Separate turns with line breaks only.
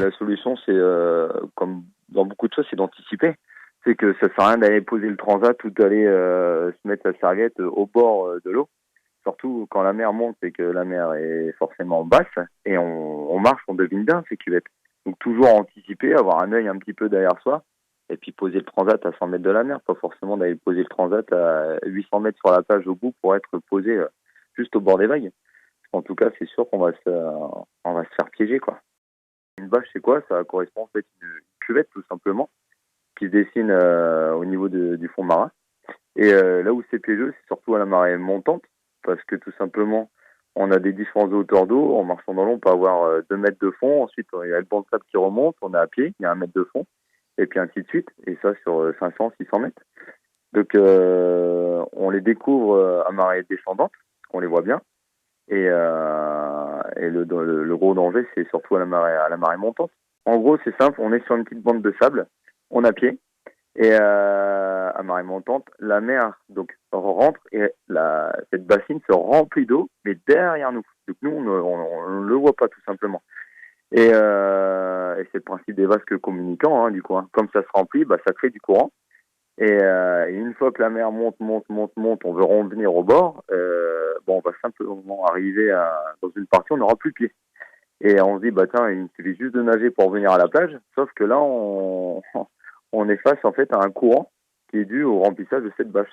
la solution, c'est comme dans beaucoup de choses, c'est d'anticiper. C'est que ça sert à rien d'aller poser le transat ou d'aller se mettre sa serviette au bord de l'eau. Surtout quand la mer monte et que la mer est forcément basse et on marche, on devine bien ces cuvettes. Donc toujours anticiper, avoir un œil un petit peu derrière soi et puis poser le transat à 100 mètres de la mer. Pas forcément d'aller poser le transat à 800 mètres sur la plage au bout pour être posé juste au bord des vagues. En tout cas, c'est sûr on va se faire piéger, quoi. Une bâche, c'est quoi? Ça correspond en fait à une cuvette, tout simplement, qui se dessine au niveau du fond marin. Et là où c'est piégeux, c'est surtout à la marée montante, parce que tout simplement, on a des différentes hauteurs d'eau. En marchant dans l'eau, on peut avoir 2 mètres de fond. Ensuite, il y a le banc de sable qui remonte, on est à pied, il y a 1 mètre de fond, et puis ainsi de suite. Et ça sur 500, 600 mètres. Donc, on les découvre à marée descendante, on les voit bien. Et le gros danger, c'est surtout à la marée montante. En gros, c'est simple, on est sur une petite bande de sable, on a pied, et à marée montante, la mer donc rentre et cette bassine se remplit d'eau, mais derrière nous. Donc nous, on ne le voit pas tout simplement. Et c'est le principe des vases communicants, hein, du coup. Hein. Comme ça se remplit, bah, ça crée du courant. Et une fois que la mer monte, on veut revenir au bord, bon, on va simplement arriver dans une partie où on n'aura plus pied. Et on se dit, bah tiens, il suffit juste de nager pour revenir à la plage, sauf que là, on est face en fait à un courant qui est dû au remplissage de cette bâche.